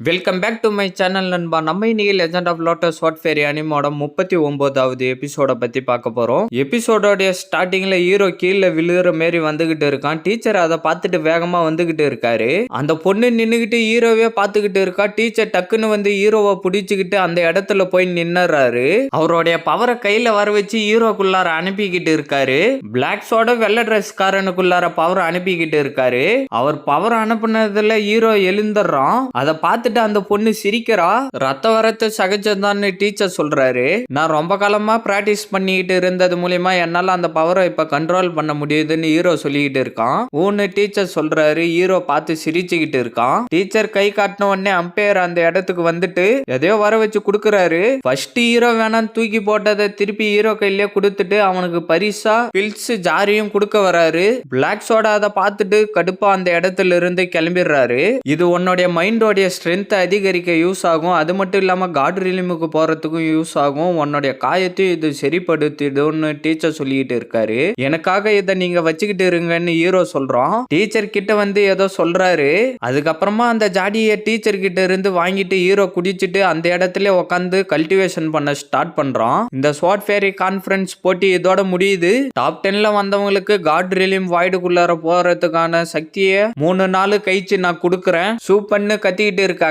Welcome back to my channel நண்பா. நம்ம இன்னைக்கு லெஜண்ட் ஆஃப் லோட்டஸ் வாட் ஃபேரி அனிமோட 39வது எபிசோட பத்தி பார்க்க போறோம். எபிசோடோட ஸ்டார்டிங்ல ஹீரோ கீழே விழுகிற மாரி வந்துகிட்டு இருக்கான். டீச்சர் அதை பார்த்துட்டு வேகமா வந்துகிட்டு இருக்காரு. அந்த பொண்ணு நின்னுகிட்டு ஹீரோவே பார்த்துக்கிட்டு இருக்கா. டீச்சர் டக்குன்னு வந்து ஹீரோவை பிடிச்சுக்கிட்டு அந்த இடத்துல போய் நின்னுறாரு. அவருடைய பவரை கையில வர வச்சு ஹீரோக்குள்ளார அனுப்பிக்கிட்டு இருக்காரு. பிளாக் சோட வெள்ளை ட்ரெஸ் காரனுக்குள்ளார பவர் அனுப்பிக்கிட்டு இருக்காரு. அவர் பவர் அனுப்புனதுல ஹீரோ எழுந்துடுறான். அதை பார்த்துட்டு அந்த பொண்ணு சிரிக்கிறா. ரத்த வரத்து சகஜம்தான் டீச்சர் சொல்றாரு. நான் ரொம்ப காலமா பிராக்டிஸ் பண்ணிக்கிட்டு இருந்தது மூலியமா என்னால அந்த பவரை இப்ப கண்ட்ரோல் பண்ண முடியுதுன்னு ஹீரோ சொல்லிக்கிட்டு இருக்கான். ஊன்னு டீச்சர் சொல்றாரு. ஹீரோ பார்த்து சிரிச்சுக்கிட்டு இருக்கான். டீச்சர் கை காட்டின உடனே அம்பையர் அந்த இடத்துக்கு வந்துட்டு எதையோ வர வச்சு கொடுக்கறாரு. ஃபர்ஸ்ட் ஹீரோ வேணாம் தூக்கி போட்டதை திருப்பி ஹீரோ கையிலே கொடுத்துட்டு அவனுக்கு பரிசா பில்ஸ் ஜாரியும் கொடுக்க வராரு. பிளாக் சோடா அதை பார்த்துட்டு கடுப்பா அந்த இடத்துல இருந்து கிளம்பிடுறாரு. இது உன்னுடைய மைண்டோடைய ஸ்ட்ரென்த் அதிகரிக்க யூஸ் ஆகும். அது மட்டும் இல்லாம காட் ரிலிமுக்கு போறதுக்கும் யூஸ் ஆகும். உன்னுடைய காயத்தையும் இது சரிப்படுத்திடும்னு டீச்சர் சொல்லிட்டு இருக்காரு. எனக்காக இதை நீங்க வச்சுக்கிட்டு இருங்கன்னு ஹீரோ சொல்றான். டீச்சர் கிட்ட வந்து ஏதோ சொல்றாரு. அதுக்கப்புறமா அந்த ஜாடியை டீச்சர் கிட்ட இருந்து வாங்கிட்டு ஹீரோ குடிச்சிட்டு அந்த இடத்துல உட்காந்து கல்டிவேஷன் பண்ண ஸ்டார்ட் பண்றான். இந்த ஸ்வாட் ஃபேரி கான்ஃபரன்ஸ் போட்டி இதோட முடியுது. டாப் 10ல வந்தவங்களுக்கு காட் ரிலிம் வாய்டுக்குள்ளார போறதுக்கான சக்தியை 3 நாள் கழிச்சு நான் கொடுக்குறேன். சூப்பர்னு கத்திக்கிட்டு இருக்காங்க.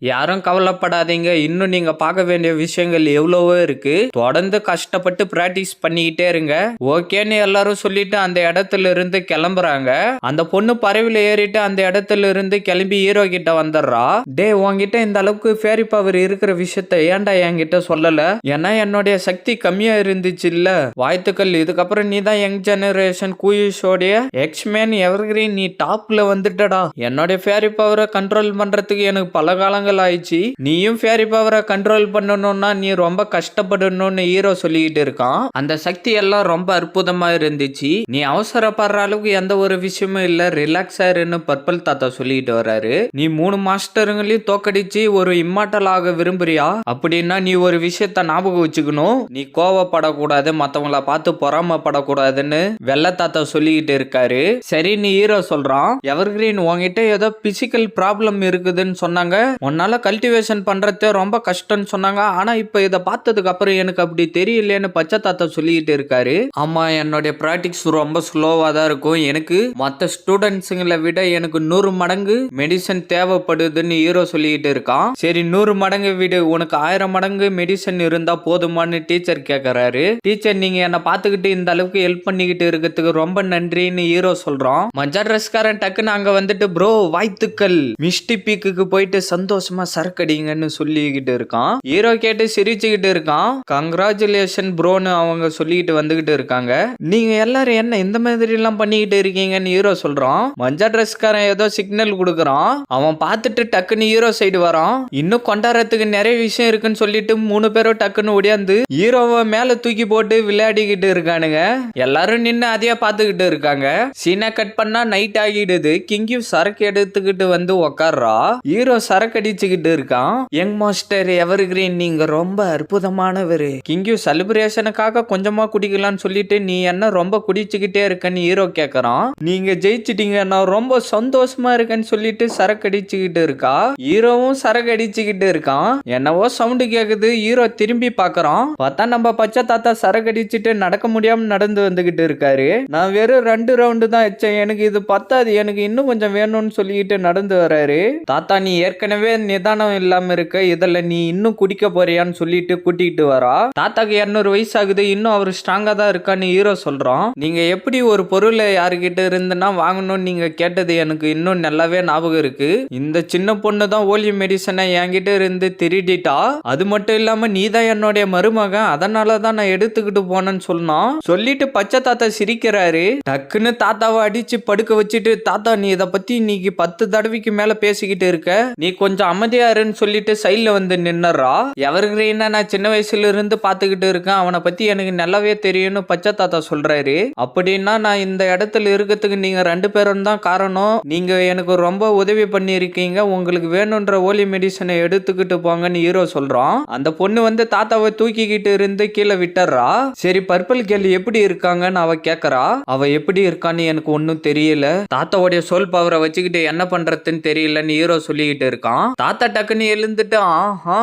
யாரும் கவலைப்படாதீங்க. இன்னும் நீங்க பார்க்க வேண்டிய விஷயங்கள் எவ்வளவோ இருக்கு. தொடர்ந்து கஷ்டப்பட்டு பிராக்டிஸ் பண்ணிக்கிட்டே இருங்க. ஓகேன்னு எல்லாரும் சொல்லிட்டு அந்த இடத்துல இருந்து கிளம்புறாங்க. அந்த பொண்ணு பறவையில ஏறிட்டு அந்த இடத்துல இருந்து கிளம்பி ஹீரோ கிட்ட வந்துடுறா. டே உன்கிட்ட இந்த அளவுக்கு ஃபேரி பவர் இருக்கிற விஷயத்த ஏன்டா என்கிட்ட சொல்லல? ஏன்னா என்னுடைய சக்தி கம்மியா இருந்துச்சு இல்ல. வாழ்த்துக்கள். இதுக்கப்புறம் நீ தான் யங் ஜெனரேஷன் கூயிஷோடைய எக்ஸ்மேன் எவர்கிரீன். நீ டாப்ல வந்துட்டடா. என்னுடைய ஃபேரி பவரை கண்ட்ரோல் பண்றதுக்கு எனக்கு பல காலங்கள் ஆயிடுச்சு. நீயும் ஃபேரி பவரை கண்ட்ரோல் பண்ணணும்னா நீ ரொம்ப கஷ்டப்படணும்னு ஹீரோ சொல்லிக்கிட்டு இருக்கான். அந்த சக்தி எல்லாம் ரொம்ப அற்புதமா இருந்துச்சு. நீ அவசரப்படுற அளவுக்கு எந்த ஒரு விஷயமும் இல்ல. ரிலாக்ஸா இருன்னு பர்பிள் தாத்தா சொல்லிட்டு வர்றாரு. நீ 3 மாஸ்டருங்களையும் தோக்கடிச்சு ஒரு இம்மார்டல் ஆக விரும்புறியா? அப்படின்னா நீ ஒரு விஷயத்த ஞாபகம் வச்சுக்கணும். நீ கோவப்படக்கூடாது, மத்தவங்கள பார்த்து பொறாமப்படக்கூடாதுன்னு வெள்ளை தாத்தா சொல்லிக்கிட்டு இருக்காரு. சரி நீ ஹீரோ சொல்றான். எவர்கிரீன் உன்கிட்ட ஏதோ பிசிக்கல் ப்ராப்ளம் இருக்குதுன்னு சொன்னாங்க. உன்னால கல்டிவேஷன் பண்றது ரொம்ப கஷ்டம்னு சொன்னாங்க. ஆனா இப்ப இதை பார்த்ததுக்கு அப்புறம் எனக்கு அப்படி தெரியலன்னு பச்சை தாத்தா சொல்லிக்கிட்டு இருக்காரு. ஆமா, என்னுடைய பிராக்டிக்ஸ் ரொம்ப ஸ்லோவா தான் இருக்கும். எனக்கு மற்ற ஸ்டூடெண்ட்ஸுங்களை விட எனக்கு 100 மடங்கு மெடிசன் தேவைப்படுதுன்னு ஹீரோ சொல்லிக்கிட்டு இருக்கான். சரி 100 மடங்கு விடு, உனக்கு 1000 மடங்கு மெடிசன் இருந்தா போதுமான்னு டீச்சர் கேட்கறாரு. டீச்சர் நீங்க என்ன பார்த்துக்கிட்டு இந்த அளவுக்கு ஹெல்ப் பண்ணிக்கிட்டு இருக்கிறதுக்கு ரொம்ப நன்றின்னு ஹீரோ சொல்றான். மஞ்சள் ட்ரெஸ்காரன் டக்குன்னு அங்க வந்துட்டு ப்ரோ வாழ்த்துக்கள், மிஸ்டி பீக்கு போயிட்டு சந்தோஷமா சரக்கடிங்கன்னு சொல்லிக்கிட்டு இருக்கான். ஹீரோ கேட்டு சிரிச்சுக்கிட்டு இருக்கான். கங்க்ராச்சுலேஷன் ப்ரோன்னு அவங்க சொல்லிக்கிட்டு வந்துகிட்டு இருக்காங்க. நீங்க எல்லாரும் என்ன இந்த மாதிரி எல்லாம் பண்ணிக்கிட்டு இருக்கீங்கன்னு ஹீரோ சொல்றான். மஞ்சள் ட்ரெஸ்காரன் ஏதோ சிக்னல் கொடுக்கறான். அவன் பார்த்துட்டு டக்குன்னு ஹீரோ சைடு வரான். இன்னும் கொண்டாடுறதுக்கு நிறைய விஷயம் இருக்குன்னு சொல்லிட்டு 3 பேரும் டக்குன்னு ஓடியாந்து ஹீரோவை மேல தூக்கி போட்டு விளையாடிக்கிட்டு இருக்கானுங்க. எல்லாரும் நின்று அதையே பார்த்துக்கிட்டு இருக்காங்க. சீனை கட் பண்ணா நைட் ஆகிடுது. கிங்யூ சரக்கு எடுத்துக்கிட்டு வந்து உக்காடுறா. ஹீரோ சரக்கு அடிச்சுக்கிட்டு இருக்கான். யங் மாஸ்டர் எவர்கிரீன் நீங்க ரொம்ப அற்புதமானவரு. கிங்யூ செலிப்ரேஷனுக்காக கொஞ்சமா குடிக்கலாம்னு சொல்லிட்டு நீ என்ன ரொம்ப குடிச்சுக்கிட்டே இருக்கன்னு ஹீரோ கேக்குறான். நீங்க ஜெயிச்சிட்டீங்க, நான் ரொம்ப சந்தோஷமா இருக்கேன்னு சொல்லிட்டு சரக்கு அடிச்சுக்கிட்டு இருக்கா. ஹீரோவும் சரக்கு அடிச்சுக்கிட்டு இருக்கான். என்னவோ சவுண்டு கேக்குது. ஹீரோ திரும்பி பாக்குறான். பார்த்தா நம்ம பச்சை தாத்தா சரக்கு அடிச்சுட்டு நடக்க முடியாம நடந்து வந்துகிட்டு இருக்காரு. நான் வெறும் 2 ரவுண்டு தான் வச்சேன், எனக்கு இது பத்தாது, எனக்கு இன்னும் கொஞ்சம் வேணும்னு சொல்லிட்டு நடந்து வர்றாரு. தாத்தா நீ ஏற்கனவே நிதானம் இல்லாம இருக்க, இதுல நீ இன்னும் குடிக்க போறியான்னு சொல்லிட்டு கூட்டிட்டு வரா. தாத்தாக்கு 200 வயசு ஆகுது, இன்னும் அவர் ஸ்ட்ராங்கா தான் இருக்கான்னு ஹீரோ சொல்றான். நீங்க எப்படி ஒரு பொருளை யாருக்கிட்ட இருந்துன்னா வாங்கணும்னு நீங்க கேட்டது எனக்கு இன்னும் நல்லாவே ஞாபகம் இருக்கு. இந்த சின்ன பொண்ணு தான் ஓலி மெடிசனை என்கிட்ட இருந்து திருடிட்டா. அது மட்டும் இல்லாம நீ தான் என்னுடைய மருமகன், அதனாலதான் நான் எடுத்துக்கிட்டு போனேன்னு சொன்னான். சொல்லிட்டு பச்சை தாத்தா சிரிக்கிறாரு. டக்குன்னு தாத்தாவை அடிச்சு படுக்க வச்சுட்டு தாத்தா நீ இதை பத்தி இன்னைக்கு 10 தடவைக்கு மேல பேசிக்கிட்டு இருக்க, நீ கொஞ்சம் அமைதியாருன்னு சொல்லிட்டு சைட்ல வந்து நின்னுறா. எவர்கிரீனா நான் சின்ன வயசுல இருந்து பாத்துக்கிட்டு இருக்கேன், அவனை பத்தி எனக்கு நல்லாவே தெரியும்னு பச்சை தாத்தா சொல்றாரு. அப்படின்னா நான் இந்த இடத்துல இருக்கிறதுக்கு நீங்க 2 பேரும் தான் காரணம். நீங்க எனக்கு ரொம்ப உதவி பண்ணிருக்கீங்க. உங்களுக்கு வேணும்ன்ற ஓலி மெடிசனை எடுத்துக்கிட்டு போங்கன்னு ஹீரோ சொல்றான். அந்த பொண்ணு வந்து தாத்தாவை தூக்கிக்கிட்டு இருந்து கீழே விட்டுறா. சரி பர்பிள் கேர்ள் எப்படி இருக்காங்கன்னு அவ கேக்குறா. அவ எப்படி இருக்கான்னு எனக்கு ஒன்னும் தெரியல, தாத்தாவுடைய சோல் பவரை வச்சுக்கிட்டு என்ன பண்றதுன்னு தெரியலன்னு ஹீரோ சொல்லிக்கிட்டு இருக்கான். தாத்தா டக்குன்னு எழுந்துட்டு ஆஹா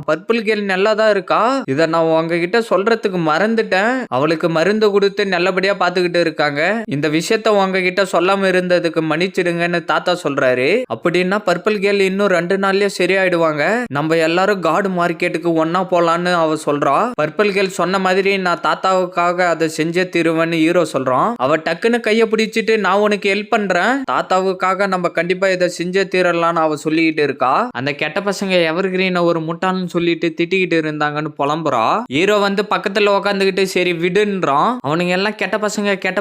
பர்பிள் கேர்ள் நல்லாதான் இருக்கா, இத நான் உங்ககிட்ட சொல்றதுக்கு மறந்துட்டேன், அவளுக்கு மருந்து கொடுத்து நல்லபடியா பாத்துக்கிட்டு இருக்காங்க, இந்த விஷயத்த உங்ககிட்ட சொல்லாம இருந்ததுக்கு மன்னிச்சிடுங்கன்னு தாத்தா சொல்றாரு. அப்படின்னா பர்பிள் கேர்ள் இன்னும் 2 நாள்லயே சரியாயிடுவாங்க, நம்ம எல்லாரும் காடு மார்க்கெட்டுக்கு ஒன்னா போலான்னு அவ சொல்றா. பர்பிள் கேர்ள் சொன்ன மாதிரி நான் தாத்தாவுக்காக அதை செஞ்சே தீருவேன்னு ஹீரோ சொல்றான். அவ டக்குன்னு கைய பிடிச்சிட்டு நான் உனக்கு ஹெல்ப் பண்றேன், தாத்தாவுக்காக நம்ம கண்டிப்பா இதை செஞ்சே தீரலான்னு அவ சொல்லிக்கிட்டு இருக்கா. அந்த கெட்ட பசங்க எவர் கிரீன் ஒரு முட்டாள்னு சொல்லிட்டு திட்டிக்கிட்டு இருந்தாங்கன்னு புலம்புறா. ஹீரோ வந்து பக்கத்துல உக்காந்துக்கிட்டு சரி விடுன்றான். அவனுங்க எல்லாம் கெட்ட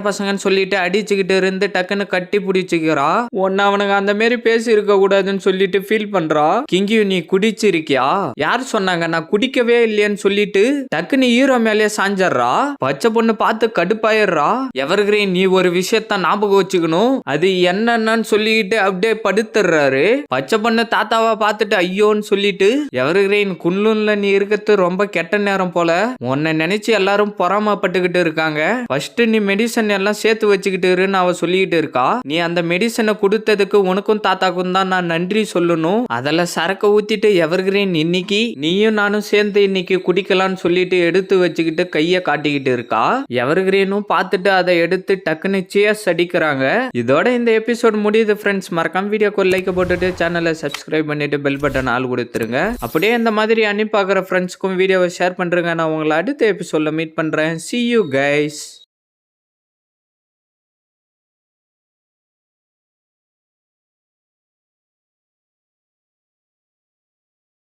பசங்கன்னு சொல்லிட்டு அடிச்சுக்கிட்டு இருந்து டக்குன்னு கட்டி பிடிச்சிக்கிறா. ஒன்னு அவனுங்க அந்த மாதிரி பேசி இருக்க கூடாதுன்னு சொல்லிட்டு ஃபீல் பண்றா. கிங்கியூ நீ குடிச்சிருக்கியா, யார் சொன்னாங்க, நான் குடிக்கவே இல்லையன்னு சொல்லிட்டு டக்குன்னு ஹீரோ மேலேயே சாஞ்சறா. பச்சை பொண்ணு பார்த்து கடுப்பாயிடுறா. எவர் கிரீன் நீ ஒரு விஷயத்த ஞாபகம் வச்சுக்கணும், அது என்னன்னு சொல்லிட்டு அப்படியே படுத்துறாரு. பச்சை பொண்ணு தாத்தாவை பார்த்துட்டு ஐயோன்னு சொல்லிட்டு எவர் கிரீன் குன்லுன்ல நீ இருக்கிறது ரொம்ப கெட்ட நேரம் போல, உன்னை நினைச்சு எல்லாரும் பொறாமப்பட்டுக்கிட்டு இருக்காங்க, ஃபர்ஸ்ட் நீ மெடிசன் எல்லாம் சேர்த்து வச்சுக்கிட்டு இருன்னு அவ சொல்லிக்கிட்டு இருக்கா. நீ அந்த மெடிசனை கொடுத்ததுக்கு உனக்கும் தாத்தாக்கும் தான் நான் நன்றி சொல்லணும், அதெல்லாம் சரக்கு ஊத்திட்டு எவர் கிரீன் இன்னைக்கு நீயும் நானும் சேர்ந்து இன்னைக்கு குடிக்கலாம்னு சொல்லிட்டு எடுத்து வச்சுக்கிட்டு கைய காட்டிக்கிட்டு இருக்கா. எவர் கிரீனும் பார்த்துட்டு அதை எடுத்து டக்குன்னு சியர்ஸ் அடிக்கிறாங்க. இதோட இந்த எபிசோட் முடியுது ஃப்ரெண்ட்ஸ். மறக்காம வீடியோக்கு லைக் போட்டுட்டு சேனலை சப்ஸ்கிரைப் பண்ணிட்டு பெல் பட்டன் ஆல் கொடுத்துருங்க. அப்படியே இந்த மாதிரி அனுப்பி பார்க்குற ஃப்ரெண்ட்ஸ்க்கும் வீடியோவை ஷேர் பண்றேங்க. நான் உங்களை அடுத்த எபிசோட்ல மீட் பண்றேன். See you guys.